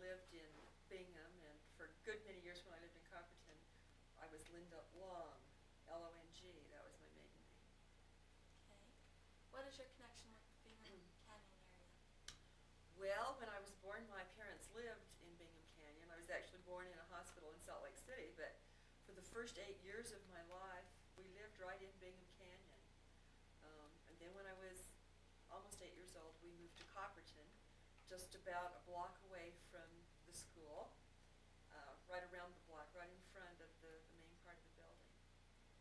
lived in Bingham, and for a good many years when I lived in Copperton, I was Linda Long, Long. That was my maiden name. Okay. What is your connection with the Bingham Canyon area? Well, when I was born, my parents lived in Bingham Canyon. I was actually born in a hospital in Salt Lake City, but for the first 8 years of my life, we lived right in Bingham Canyon. And then when I was almost 8 years old, we moved to Copperton, just about a block away from the school, right around the block, right in front of the main part of the building.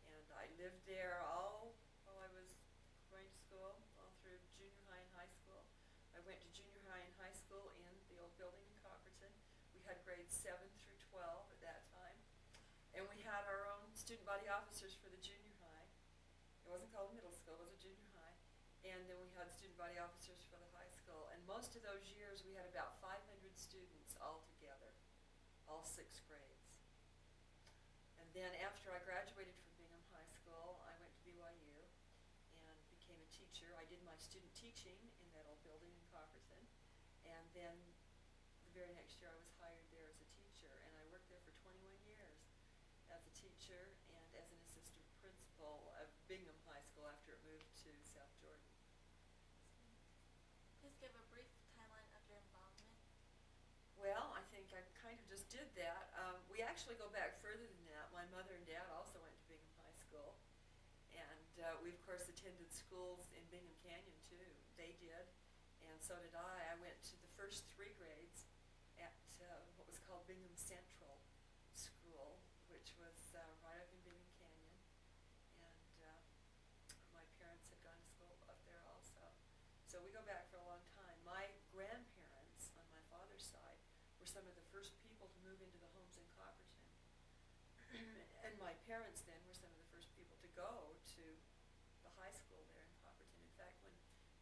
And I lived there all while I was going to school, all through junior high and high school. I went to junior high and high school in the old building in Copperton. We had grades 7 through 12 at that time. And we had our own student body officers for the junior high. It wasn't called middle school, it was a junior high. And then we had student body officers for the high school. And most of those years we had about 500 students all together, all 6 grades. And then after I graduated from Bingham High School, I went to BYU and became a teacher. I did my student teaching in that old building in Copperton. And then the very next year I was hired there as a teacher, and I worked there for 21 years as a teacher and as an assistant principal of Bingham High School after it moved to South Jordan. Please give a brief timeline of your involvement. Well, I think I kind of just did that. We actually go back further than that. My mother and dad also went to Bingham High School. And we, of course, attended schools in Bingham Canyon, too. They did, and so did I. I went to the first 3 grades at what was called Bingham Central School, which was right up in Bingham Canyon. And my parents had gone to school up there also. So we go back for a long time. My grandparents on my father's side were some of the first people to move into the homes in Copperton. And my parents then were some of the first people to go to the high school there in Copperton. In fact,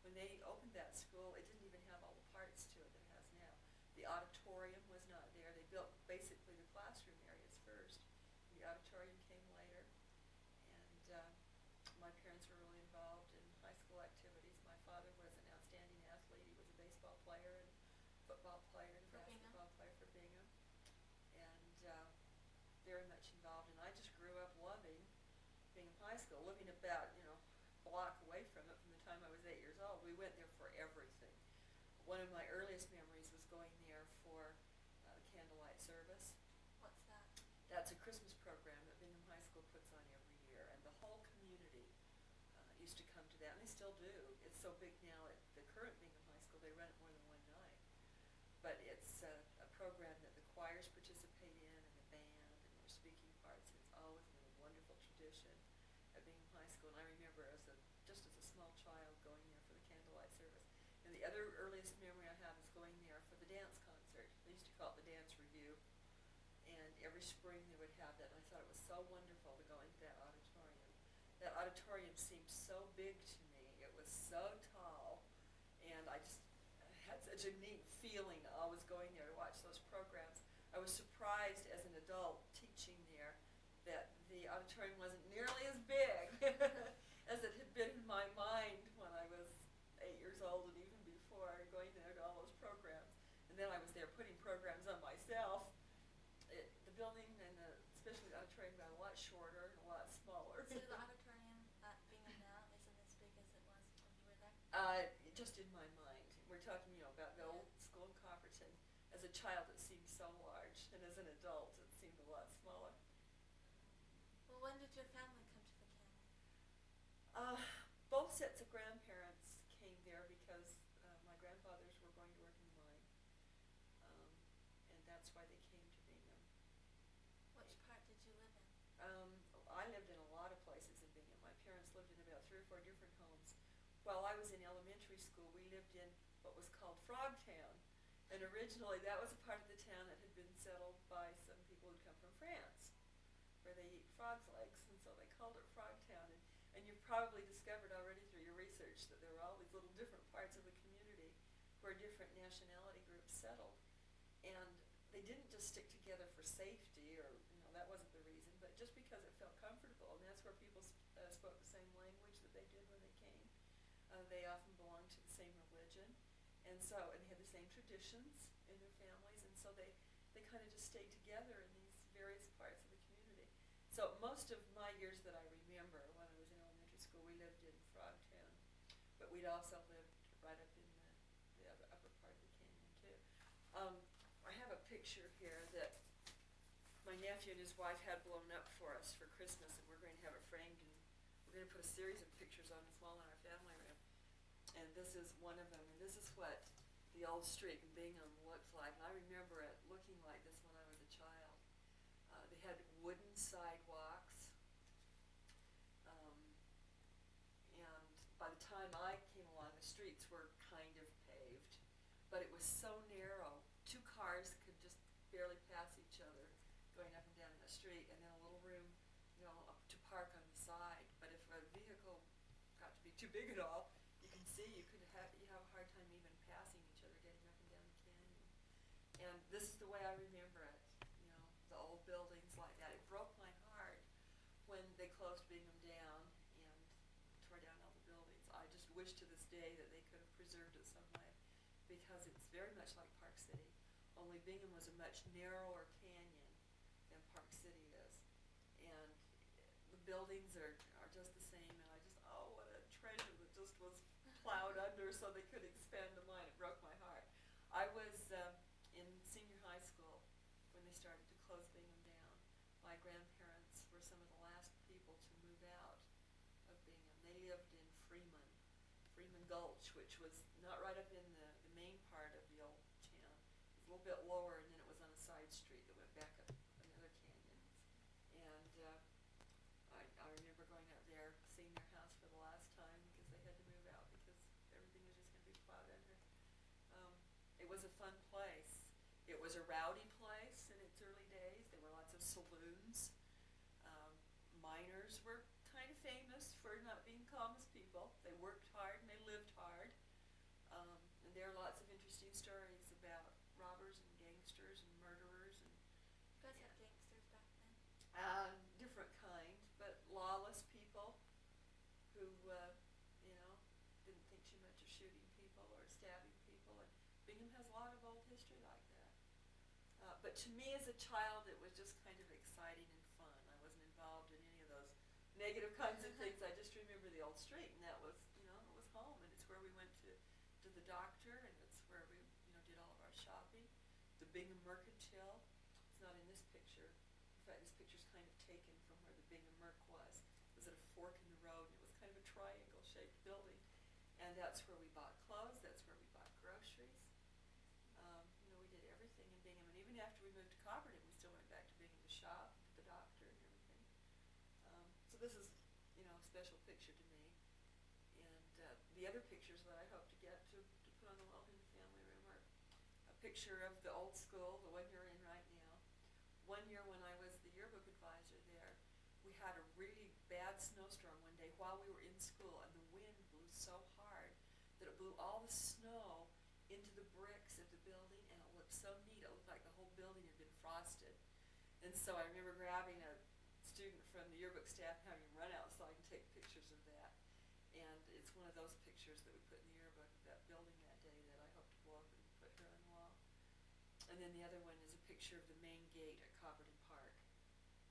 when they opened that school, it didn't even have all the parts to it that it has now. The auditorium was not there. They built basically the classroom areas first. The auditorium came later. And my parents were really involved in high school activities. My father was an outstanding athlete. He was a baseball player and football player and basketball player for Bingham. And very much involved. And I just grew up loving Bingham High School, living about, a block away from it from the time I was 8 years old. We went there for everything. One of my earliest memories was going there for candlelight service. What's that? That's a Christmas program that Bingham High School puts on every year, and the whole community used to come to that, and they still do. It's so big now at the current Bingham High School, they run it more than one night. But it's a program that the choirs participate in, and the band, and their speaking parts. It's always been a wonderful tradition at Bingham High School, and I remember just as a small child going there for the candlelight service. And the other earliest memory I have is going there for the dance concert. They used to call it the Dance Review. And every spring they would have that, and I thought it was so wonderful to go into that auditorium. That auditorium seemed so big to me. It was so tall, and I just had such a neat feeling always going there to watch those programs. I was surprised as an adult teaching there that the auditorium wasn't nearly as big as it had been in my mind when I was 8 years old and even before, going there to all those programs. And then I was there putting programs on myself. The building and especially the auditorium got a lot shorter and a lot smaller. So the auditorium at Bingham now isn't as big as it was when you were there? Just in my mind. We're talking, about the old school in Copperton. As a child, it seemed so large, and as an adult, it seemed a lot smaller. Well, when did your family come to the canyon? Both sets of grandparents came there because my grandfathers were going to work in the mine, and that's why they came to Bingham. Which part did you live in? I lived in a lot of places in Bingham. My parents lived in about 3 or 4 different homes. While I was in elementary school, we lived in what was called Frogtown. And originally that was a part of the town that had been settled by some people who'd come from France, where they eat frogs' legs, and so they called it Frogtown. And you've probably discovered already through your research that there were all these little different parts of the community where different nationality groups settled. And they didn't just stick together for safety, or that wasn't the reason, but just because it felt comfortable, and that's where people spoke the same language that they did when they came. They often belonged to the same religion, and they had the same traditions in their families, and so so they kind of just stayed together in these various parts of the community. So most of my years that I remember, when I was in elementary school, we lived in Frogtown, but we'd also lived right up in the upper part of the canyon too. I have a picture here that my nephew and his wife had blown up for us for Christmas, and we're going to have it framed, and we're going to put a series of pictures on this wall in our family room. And this is one of them, and this is what the old street in Bingham looked like. And I remember it looking like this when I was a child. They had wooden sidewalks, and by the time I came along, the streets were kind of paved, but it was so narrow, 2 cars could just barely pass each other going up and down the street, and then a little room, to park on the side. But if a vehicle got to be too big at all, you can see you have a hard time even passing each other getting up and down the canyon. And this is the way I remember it, the old buildings like that. It broke my heart when they closed Bingham down and tore down all the buildings. I just wish to this day that they could have preserved it some way, because it's very much like Park City, only Bingham was a much narrower canyon than Park City is. And the buildings are just the same, and what a treasure that just was plowed under so they could expand the mine. It broke my heart. I was in senior high school when they started to close Bingham down. My grandparents were some of the last people to move out of Bingham. They lived in Freeman Gulch, which was not right up in the main part of the old town. It was a little bit lower, and then it was on a side street that went back up another canyon. And I remember going out there, seeing their house for the last time, because they had to move out because everything was just going to be plowed under. It was a fun place. It was a rowdy place in its early days. There were lots of saloons. Miners were kind of famous for not being calm as people. They worked hard and they lived hard. And there are lots of interesting stories about robbers and gangsters and murderers. And You guys had gangsters back then? different kind, but lawless people who, didn't think too much of shooting people or stabbing people. And Bingham has a lot of old history like that. But to me as a child, it was just kind of exciting and fun. I wasn't involved in any of those negative kinds of things. I just remember the old street, and that was, it was home, and it's where we went to the doctor, and it's where we, did all of our shopping. The Bingham Mercantile, it's not in this picture. In fact, this picture's kind of taken from where the Bingham Merc was. It was at a fork in the road, and it was kind of a triangle-shaped building. And that's where we bought clothes, that's where we bought groceries. We did everything in Bingham, and even after we moved to Copperton, we still went back to Bingham to shop, to the doctor and everything. So this is, a special picture to me. And the other pictures that I hope to get to put on the wall in the family room are a picture of the old school, the one you're in right now. One year when I was the yearbook advisor there, we had a really bad snowstorm one day while we were in school, and the wind blew so hard that it blew all the snow into the bricks of the building, and it looked so neat. It looked like the whole building had been frosted. And so I remember grabbing a student from the yearbook staff and having him run outside and take pictures of that. And it's one of those pictures that we put in the yearbook of that building that day that I hope to blow up and put here on the wall. And then the other one is a picture of the main gate at Copperton Park.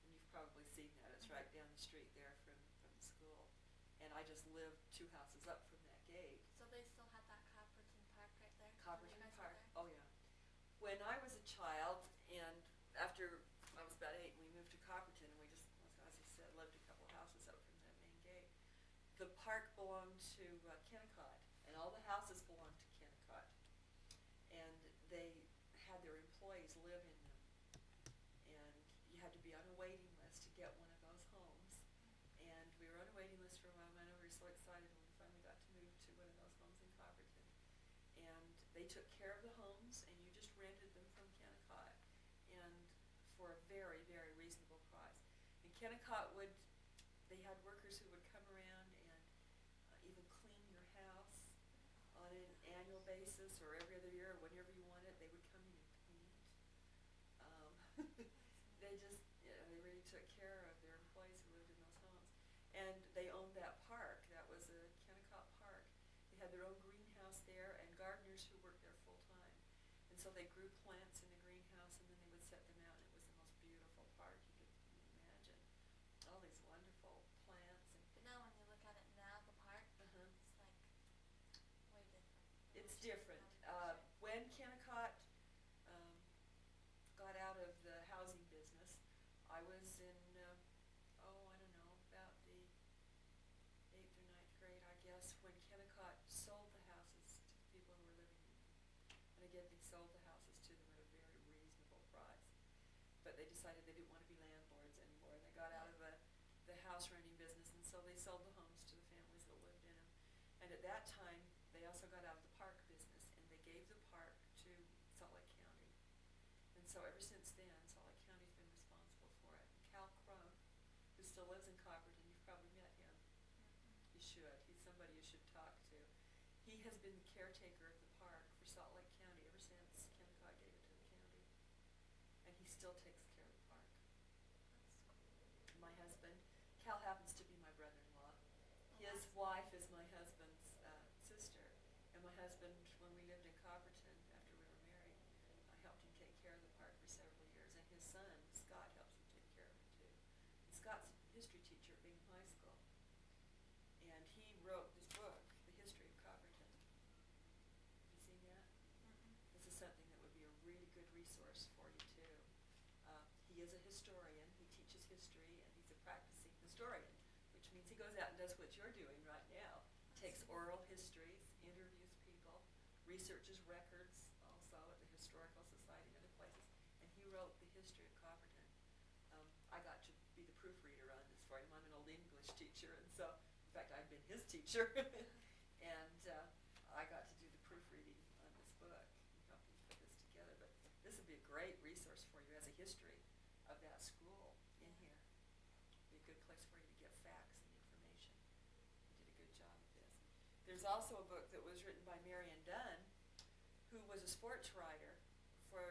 And you've probably seen that. It's right down the street there from the school. And I just lived 2 houses up from that gate. So they still had that Copperton Park right there? Copperton when you guys Park, were there? oh yeah. When I was a child, and after I was about 8, we moved to Copperton, and we just, as I said, lived a couple of houses up from that main gate. The park belonged to Kennecott, and all the houses belonged to Kennecott. And they had their employees live in them. And you had to be on a waiting list to get one of those homes. And we were on a waiting list for a while, and we were so excited when we finally got to move to one of those homes in Copperton. And they took care of the homes, and you just rented them from Kennecott, and for a very, very reasonable price. And Kennecott they had workers who would come around and even clean your house on an annual basis or every other year or whenever you wanted. They would come in and paint. They really took care of their employees who lived in those homes. And they owned that park. That was a Kennecott Park. They had their own greenhouse there and gardeners who worked there full time. And so they grew plants in the greenhouse different. Okay. When Kennecott um, got out of the housing business, I was in, I don't know, about the 8th or ninth grade, I guess, when Kennecott sold the houses to the people who were living in them. And again, they sold the houses to them at a very reasonable price. But they decided they didn't want to be landlords anymore. They got out of the house renting business, and so they sold the homes to the families that lived in them. And at that time, they also got out of the park business, and they gave the park to Salt Lake County. And so ever since then, Salt Lake County's been responsible for it. Cal Crump, who still lives in Copperton, you've probably met him. You should. He's somebody you should talk to. He has been the caretaker of the park for Salt Lake County ever since Kennecott gave it to the county. And he still takes care of the park. That's cool. My husband, Cal happens to be my brother-in-law. His That's wife is my husband's sister. And my husband, when we lived in Copperton after we were married, I helped him take care of the park for several years. And his son, Scott, helps him take care of it too. And Scott's a history teacher at Bingham High School. And he wrote this book, The History of Copperton. Have you seen that? This is something that would be a really good resource for you too. He is a historian. He teaches history, and he's a practicing historian, which means he goes out and does what you're doing right now. Takes oral histories, interviews people, researches records also at the Historical Society and other places, and he wrote The History of Copperton. I got to be the proofreader on this for him. I'm an old English teacher, and so, in fact, I've been his teacher, and I got to do the proofreading on this book and help him put this together. But this would be a great resource for you as a history of that school in here. Be a good place for you to get facts and information. You did a good job of this. There's also a book that was written by Marion Dunn, who was a sports writer for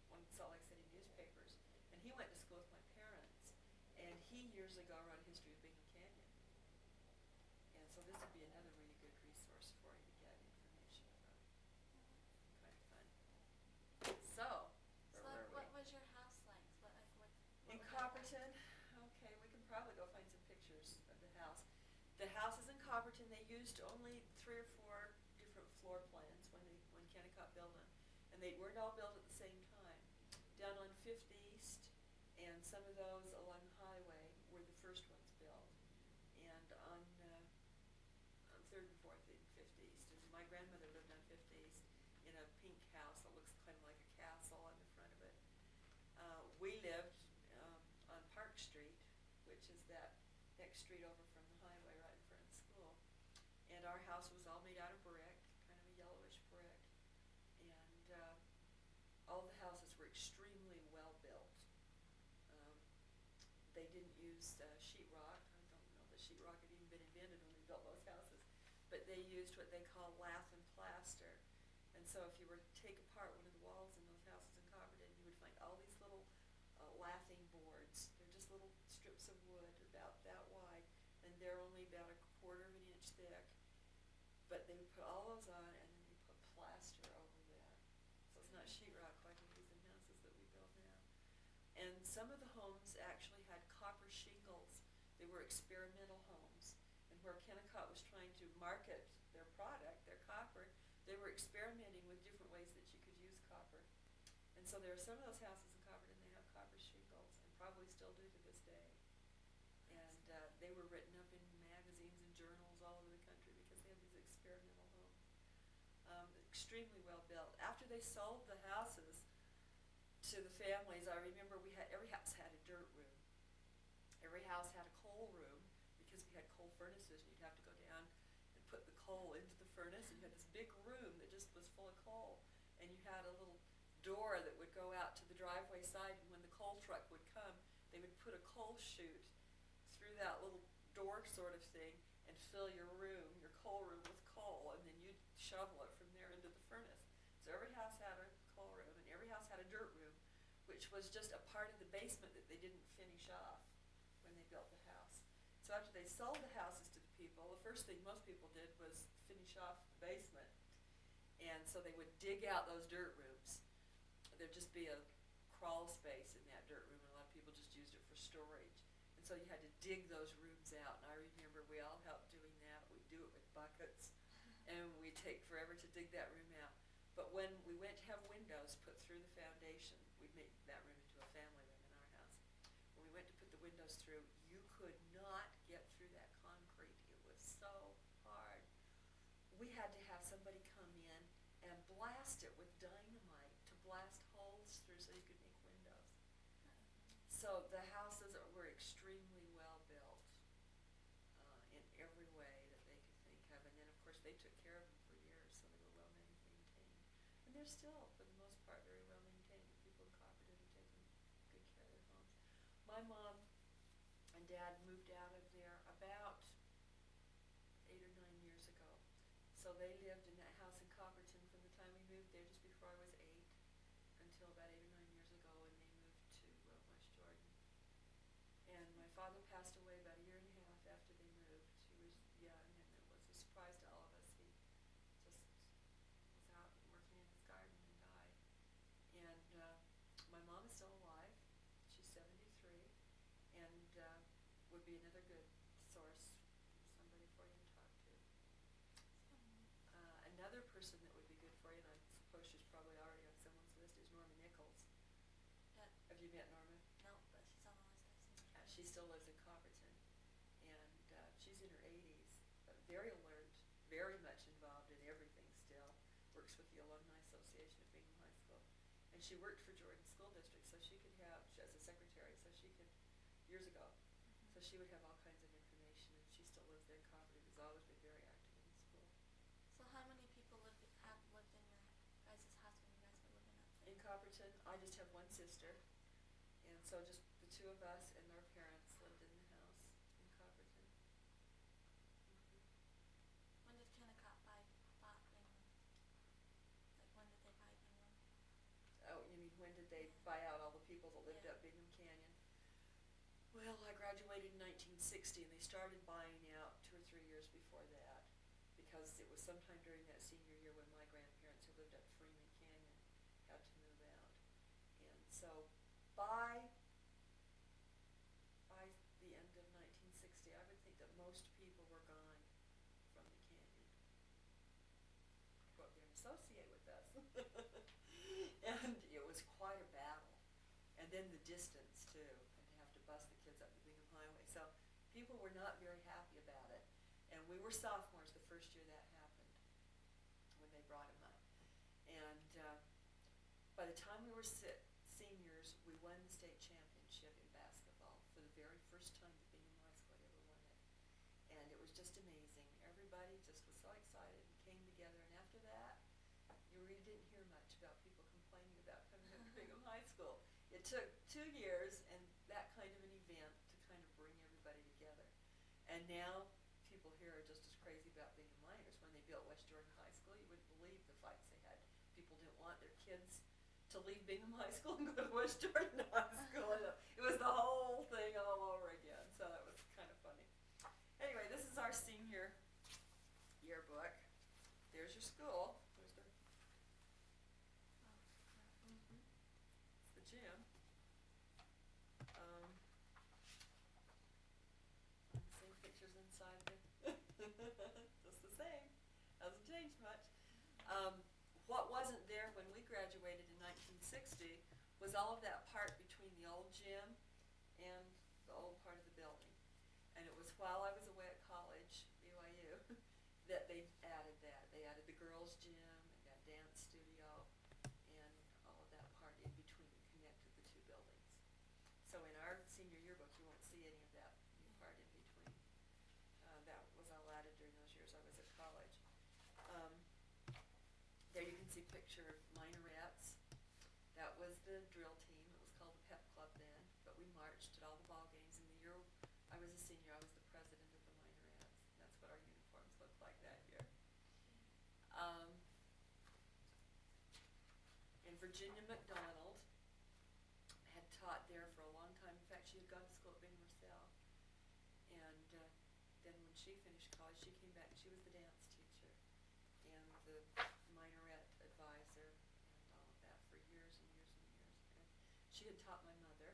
one of the Salt Lake City newspapers, and he went to school with my parents, and he years ago wrote a history of Bingham Canyon. And so this would be another really good resource for you to get information from. Kind of fun. So, So where were what we? was your house like? What In would that Copperton, okay, we can probably go find some pictures of the house. The houses in Copperton, they used only 3 or 4 different floor plans when Kennecott built them, and they weren't all built at the same time. Down on 5th East, and some of those along the highway were the first ones built, and on 3rd and 4th and 5th East. And my grandmother lived on 5th East in a pink house that looks kind of like a castle on the front of it. We lived on Park Street, which is that next street over from the highway right in front of the school. And our house was all made out of brick, kind of a yellowish brick. And all the houses were extremely well built. They didn't use sheetrock. I don't know that sheetrock had even been invented when they built those houses. But they used what they call lath and plaster. And so if you were to take apart one of the walls in those houses in Copperton, you would find all these little lathing boards. They're just little strips of wood about that wide, and they're only about 1/4 of an inch thick. But they would put all those on, and then they put plaster over that. So it's not sheetrock like we use in houses that we build now. And some of the homes actually had copper shingles. They were experimental homes. And where Kennecott was trying to market their product, their copper, they were experimenting with different ways that you could use copper. And so there are some of those houses in Copperton, they have copper shingles, and probably still do to this day. And they were written up in magazines and journals all over the country because they have these experimental homes. Extremely well built. After they sold the houses to the families, I remember every house had a dirt room. Every house had a coal room because we had coal furnaces, and you'd have to go down and put the coal into the furnace, and you had this big room that just was full of coal. And you had a little door that would go out to the driveway side, and when the coal truck would come, they would put a coal chute through that little door sort of thing and fill your coal room with coal, and then you'd shovel it from there into the furnace. So every house had a coal room, and every house had a dirt room, which was just a part of the basement that they didn't finish off when they built the house. So after they sold the houses to the people, the first thing most people did was finish off the basement. And so they would dig out those dirt rooms. There'd just be a crawl space in that dirt room, and a lot of people just used it for storage. And so you had to dig those rooms out, and I remember we all helped doing that. We'd do it with buckets, and we take forever to dig that room out. But when we went to have windows put through the foundation, we'd made that room into a family room in our house. When we went to put the windows through, you could not get through that concrete. It was so hard. We had to have somebody come in and blast it with dynamite to blast holes through so you could make windows. So the houses were extremely well built in every way that they could think of. And then, of course, they took care of them for years, so they were well maintained. And they're still, for the most part, very well maintained. People in Copperton are taking good care of their homes. My mom and dad moved out of there about 8 or 9 years ago. So they lived in that house in Copperton from the time we moved there, just before I was 8, until about 8 or 9 years ago, and they moved to West Jordan. And my father passed away about a year and a half after they moved. He was young, and it was a surprise to all of us. He just was out working in his garden and died. And my mom is still alive. She's 73, and would be another good source, somebody for you to talk to. Another person that would be good for you, and I suppose she's probably already on someone's list, is Norma Nichols. Yeah. Have you met Norma? No, but she's on the list. I've seen her. She still lives in Copperton, and she's in her 80s, but very alert, very much involved in everything still. Works with the Alumni Association at Bingham High School, and she worked for Jordan School District, so she could have, as a secretary, so she could, years ago, so she would have all kinds of information, and she still lives there in Copperton, has always been very active in the school. So how many people have lived in your guys' house when you guys were living up there? In Copperton, I just have one sister, and so just the two of us and our parents lived in the house in Copperton. When did Kennecott bought Bingham? Like when did they buy Bingham? Oh, you mean when did they buy out all the people that lived Yeah. up Bingham Canyon? Well, I graduated in 1960, and they started buying out 2 or 3 years before that, because it was sometime during that senior year when my grandparents, who lived up Freeman Canyon, had to move out. And so by the end of 1960, I would think that most people were gone from the canyon. What they're associate with us. And it was quite a battle. And then the distance too, and to have to bus the kids up the Bingham Highway. So people were not very happy about it. And we were sophomores the first year that happened, when they brought them up. And by the time we were seniors, we won the state championship in basketball for the very first time that Bingham High School ever won it. And it was just amazing. Everybody just was so excited and came together. And after that, you really didn't hear much about people complaining about coming up to Bingham High School. It took 2 years and that kind of an event to kind of bring everybody together. And now people here are just as crazy about Bingham Miners. When they built West Jordan High School, you wouldn't believe the fights they had. People didn't want their kids to leave Bingham High School and go to West Jordan High School. It was the whole thing all over again, so that was kind of funny. Anyway, this is our senior yearbook. There's your school. There's the, it's the gym. Same pictures inside there. Just the same. Hasn't changed much. What wasn't there when we graduated in 1960 was all of that part between the old gym and the old part of the building. And it was while I was away at college, BYU, that they added that. They added the girls' gym and that dance studio and all of that part in between that connected the two buildings. So in our senior yearbook, you won't see any of that new part in between. That was all added during those years I was at college. There you can see a picture of Minerettes. That was the drill team. It was called the Pep Club then, but we marched at all the ball games. And the year I was a senior, I was the president of the Minerettes. That's what our uniforms looked like that year. And Virginia McDonald had taught there for a long time. In fact, she had gone to school at Bingham herself. And then when she finished college, she came back and she was the dance teacher and the Minorette advisor and all of that for years and years and years. And she had taught my mother,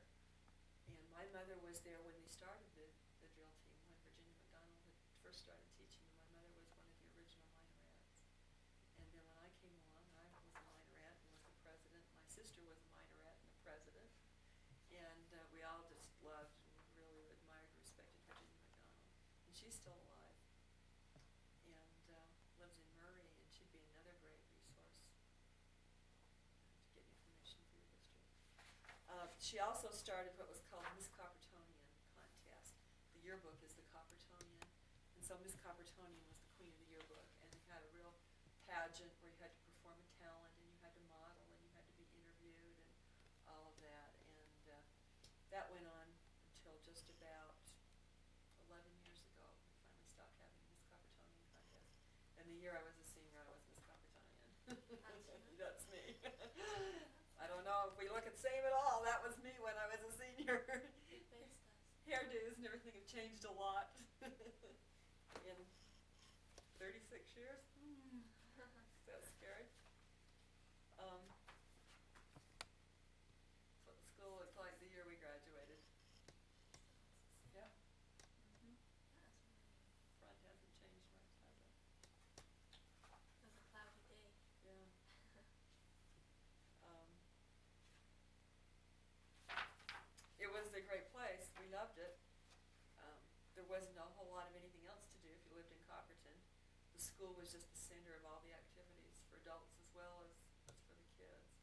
and my mother was there when they started the drill team, when Virginia McDonald had first started teaching, and my mother was one of the original Minorettes. she also started what was called Miss Coppertonian contest. The yearbook is the Coppertonian, and so Miss Coppertonian was the queen of the yearbook, and they had a real pageant where you had to perform a talent, and you had to model, and you had to be interviewed, and all of that, and that went on until just about 11 years ago. We finally stopped having the Miss Coppertonian contest, and the year I was a senior, I was Miss Coppertonian. That's me. I don't know if we look at same at all. That was me when I was a senior. Your face does. Hairdos and everything have changed a lot in 36 years. Is that scary? That's what the school looked like the year we graduated. Yeah. That was really, Front hasn't changed much, has it? it was a cloudy day. Yeah. It was a great place. We loved it. There wasn't a whole lot of anything else to do if you lived in Copperton. The school was just the center of all the activities for adults as well as for the kids.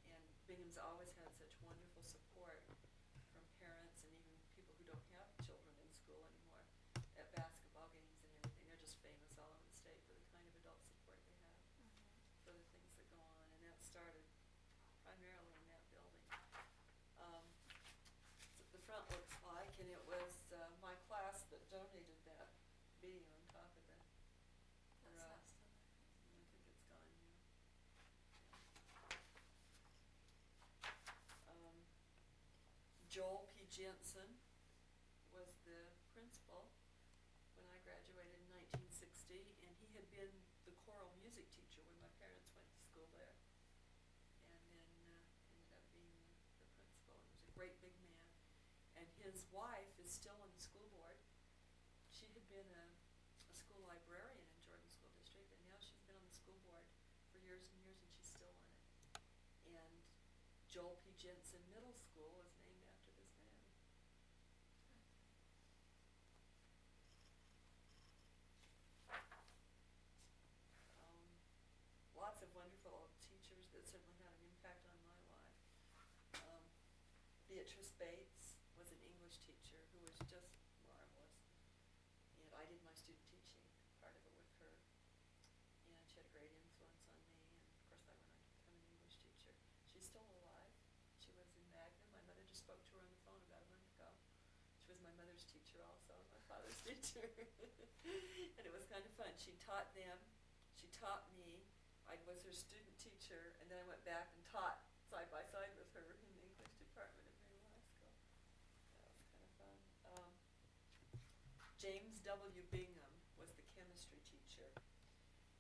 And Bingham's always had such wonderful support from parents and even people who don't have children in school anymore at basketball games and everything. They're just famous all over the state for the kind of adult support they have for the things that go on. And that started primarily in that building. The front looks like, and it was my class that donated that being on top of it. For That's us. not still there. I think it's gone now. Joel P. Jensen was the principal when I graduated in 1960, and he had been the choral music teacher when my parents went to school there. And then ended up being the principal. He was a great big man. And his wife is still on the school board. She had been a school librarian in Jordan School District, and now she's been on the school board for years and years, and she's still on it. And Joel P. Jensen Middle School is named after this man. Lots of wonderful teachers that certainly had an impact on my life. Beatrice Bates was an English teacher who was just marvelous. And I did my student teaching, part of it with her. And she had a great influence on me. And of course I went on to become an English teacher. She's still alive. She lives in Magna. My mother just spoke to her on the phone about a month ago. She was my mother's teacher also, my father's teacher. And it was kind of fun. She taught them. She taught me. I was her student teacher, and then I went back and taught side by side with her in the English department at Mary High School. That was kind of fun. James W. Bingham was the chemistry teacher,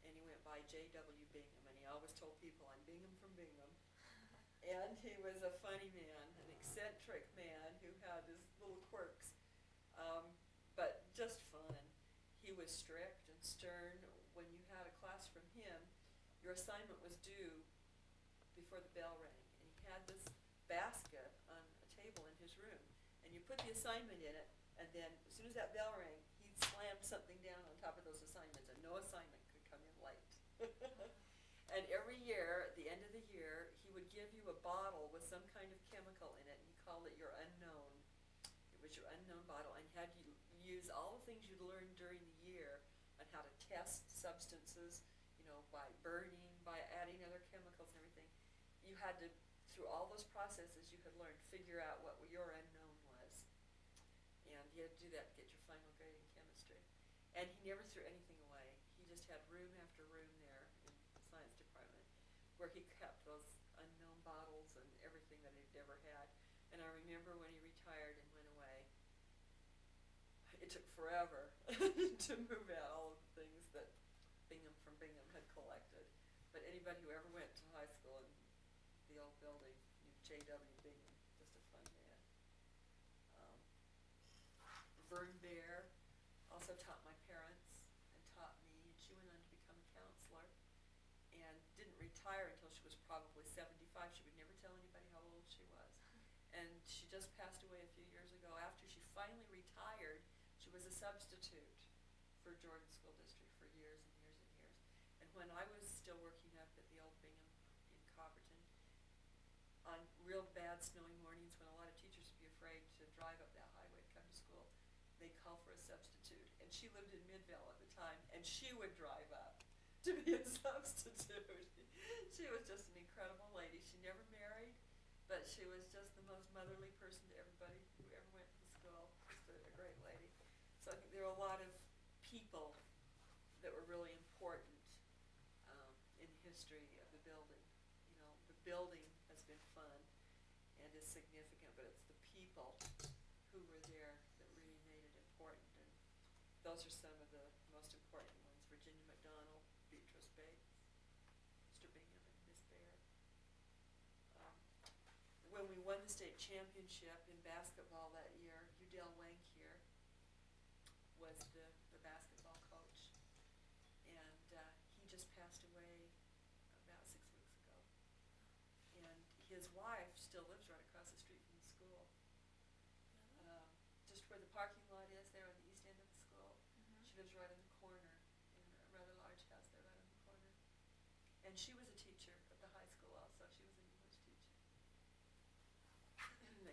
and he went by J.W. Bingham, and he always told people, I'm Bingham from Bingham. And he was a funny man, an eccentric man who had his little quirks, but just fun. He was strict and stern. When you had a class from him, your assignment was due before the bell rang, and he had this basket on a table in his room, and you put the assignment in it, and then as soon as that bell rang, he'd slam something down on top of those assignments, and no assignment could come in late. And every year, at the end of the year, he would give you a bottle with some kind of chemical in it, and he called it your unknown. It was your unknown bottle, and had you use all the things you'd learned during the year on how to test substances, by burning, by adding other chemicals and everything. You had to, through all those processes you had learned, figure out what your unknown was. And you had to do that to get your final grade in chemistry. And he never threw anything away. He just had room after room there in the science department where he kept those unknown bottles and everything that he'd ever had. And I remember when he retired and went away, it took forever to move out all of the things that Bingham from Bingham had collected. But anybody who ever went to high school in the old building knew J.W. Bingham, just a fun man. Vern Bear also taught my parents and taught me, and she went on to become a counselor and didn't retire until she was probably 75. She would never tell anybody how old she was. And she just passed away a few years ago. After she finally retired, she was a substitute for Jordan School District for years and years and years. And when I was still working up at the old Bingham in Copperton, on real bad snowy mornings when drive up that highway to come to school. They'd call for a substitute, and she lived in Midvale at the time, and she would drive up to be a substitute. She was just an incredible lady. She never married, but she was just the most motherly person to everybody who ever went to the school. Just a great lady. So I think there are a lot of people that were really important in the history of the building. You know, the building has been fun and is significant, but it's the people who were there that really made it important. And those are some of the most important ones: Virginia McDonald, Beatrice Bates, Mr. Bingham, and Miss Baird. When we won the state championship in basketball that year, Udell Wankier was the basketball coach, and he just passed away about 6 weeks ago. And his wife still lives right across the street from the school, just where the parking lot is there on the east end of the school. She lives right in the corner in a rather large house there right on the corner. And she was a teacher at the high school also. She was an English teacher.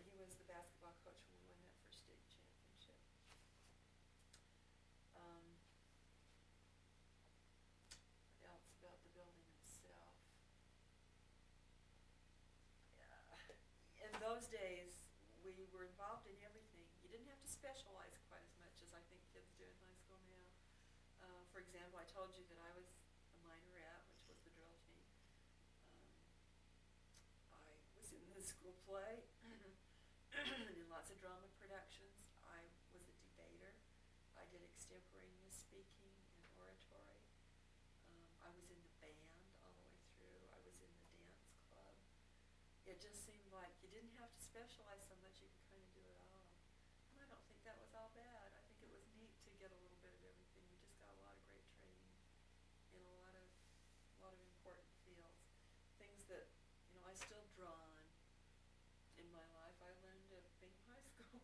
He was the basketball coach when we won that first state championship. What else about the building itself? In those days, we were involved in everything. You didn't have to specialize quite as much as I think kids do in high school now. For example, I told you that I was a minorette, which was the drill team. I was in the school play, in lots of drama productions. I was a debater. I did extemporaneous speaking and oratory. I was in the band all the way through. I was in the dance club. It just seemed like you didn't have to specialize so much, you could kind of do it all. And I don't think that was all bad. I think it was neat to get a little bit of everything. We just got a lot of great training in a lot of important fields. Things that, I still draw on in my life. I learned at Bingham High School.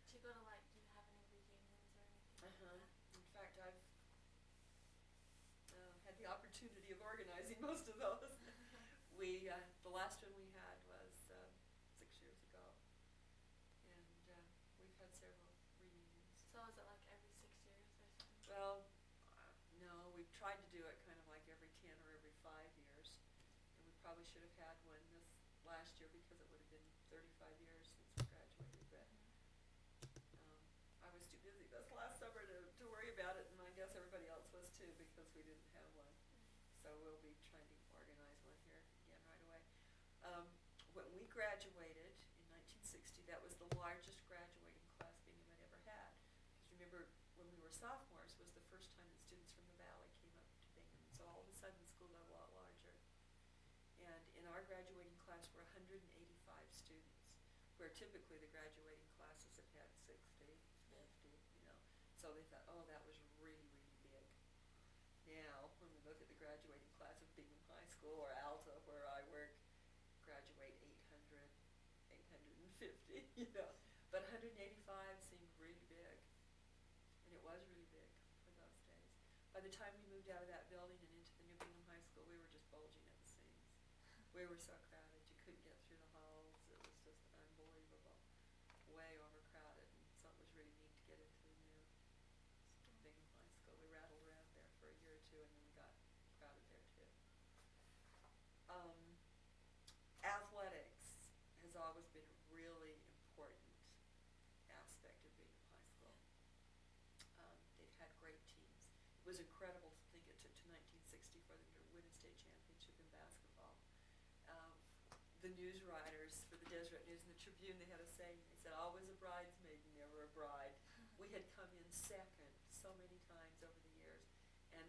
Did you go to do you have any reunions or anything like that? In fact, I've had the opportunity of organizing most of those. The last one we had was 6 years ago, and we've had several reunions. So is it like every 6 years or something? Well, no, we've tried to do it kind of like every 10 or every 5 years, and we probably should have had one this last year because it would have been 35 years since we graduated, but I was too busy this last summer to worry about it, and I guess everybody else was too because we didn't have one. So we'll be trying to organize one here again right away. When we graduated in 1960, that was the largest graduating class Bingham had ever had. Because remember, when we were sophomores was the first time that students from the Valley came up to Bingham. So all of a sudden the school got a lot larger. And in our graduating class were 185 students, where typically the graduating classes have had 60, 50, So they thought, oh, that was really, really big. Now, when we look at the graduating class of Bingham High School or Alta, where I work, graduate 800, 850, But 185 seemed really big, and it was really big for those days. By the time we moved out of that building and into the new Bingham High School, we were just bulging at the seams. We were so crowded, you couldn't get through the halls. It was just unbelievable, way overcrowded, and so it was really neat to get into the new Bingham High School. We rattled around there for a year or two, and then we got crowded there too. Athletics has always been a really important aspect of Bingham High School. They've had great teams. It was incredible to think it took to 1960 for them to win a state championship in basketball. The news writers for the Deseret News and the Tribune, they had a saying. They said, always a bridesmaid, never a bride. We had come in second so many times over the years,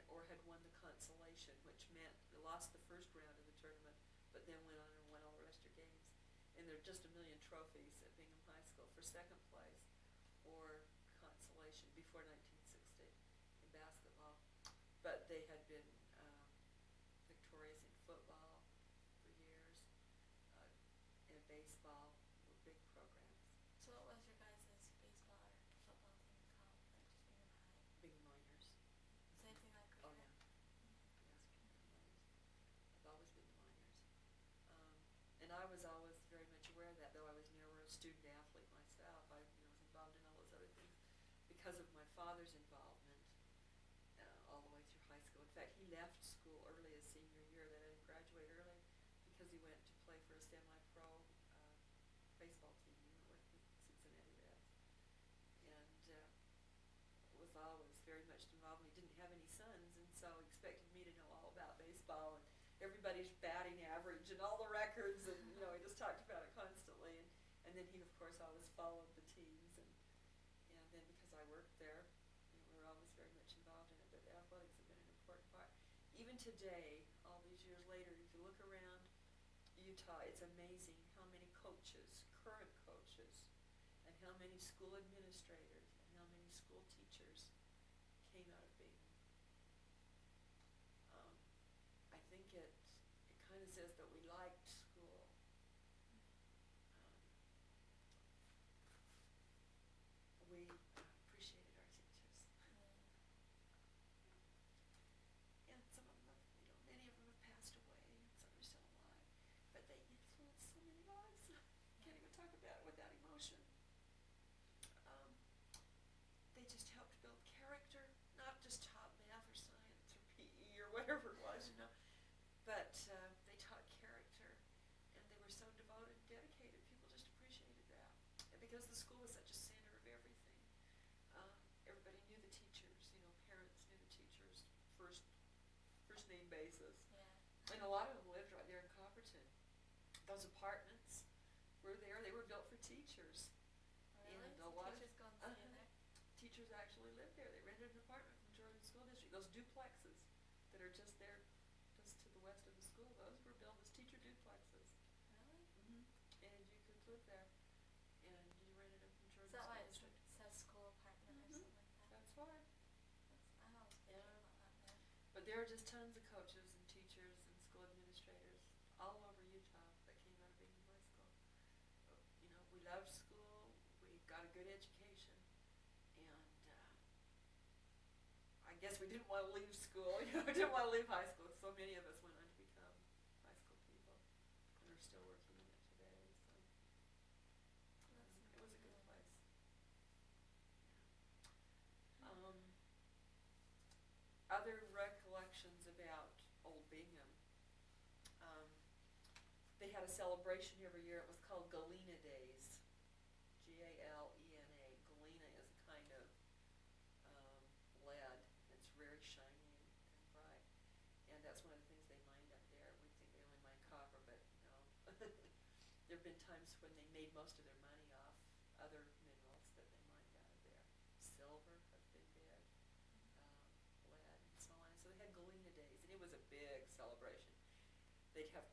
or had won the consolation, which meant we lost the first round of the tournament, but then went on and won all the rest of your games. And there are just a million trophies at Bingham High School for second place or consolation before 1960 in basketball. But they had been victorious in football for years, and baseball were big programs. So what was your guys' baseball or football team called? Just Bingham High? Bingham Miners. Same thing like we Oh, had? yeah. Yes, Bingham Miners. I've always been the Miners. And I was always very much aware of that, though I was never a student athlete myself. I because of my father's involvement all the way through high school. In fact, he left school early his senior year. They let him graduate early because he went to play for a semi-pro baseball team, with Cincinnati Reds. And was always very much involved. And he didn't have any sons, and so he expected me to know all about baseball and everybody's batting average and all the records, and he just talked about it constantly. And then he, of course, always followed the teams, and then because I worked there, we were always very much involved in it. But the athletics have been an important part. Even today, all these years later, if you look around Utah, it's amazing how many coaches, current coaches, and how many school administrators and how many school teachers came out of Bingham. I think it kind of says that we liked school. We appreciated our teachers. And some of them have, many of them have passed away, and some are still alive. But they influenced so many lives. Can't even talk about it without emotion. They just helped build character, not just taught math or science or PE or whatever it was, but they taught character, and they were so devoted and dedicated. People just appreciated that. And because the school was such a center of everything, everybody knew the teachers. Parents knew the teachers first name basis. Yeah. And a lot of them lived right there in Copperton. Those apartments were there. They were built for teachers. Really? And So a lot teachers of go and stay there? teachers actually lived there. They rented an apartment from Jordan School District. Those duplexes that are just there, just to the west of the school, those were built as teacher duplexes. Really? Mm-hmm. And you could live there, and you rented them from Is Jordan that why School it District. says school apartment or Mhm. something like that? That's why. I always Yeah. wondered what that meant. But there are just tons of coaches and teachers and school administrators all over Utah that came out of Bingham High School. We loved school. We got a good education, and I guess we didn't want to leave school. We didn't want to leave high school. So many of us went on to become high school people, and are still working in it today. So it was a good place. Other recollections about Old Bingham. They had a celebration every year. It was called Galena Days. Galena. Galena is a kind of lead. It's very shiny and bright. And that's one of the things they mined up there. We think they only mine copper, but no. There have been times when they made most of their money off other minerals that they mined out of there. Silver has been big, lead and so on. So they had Galena Days, and it was a big celebration. They'd have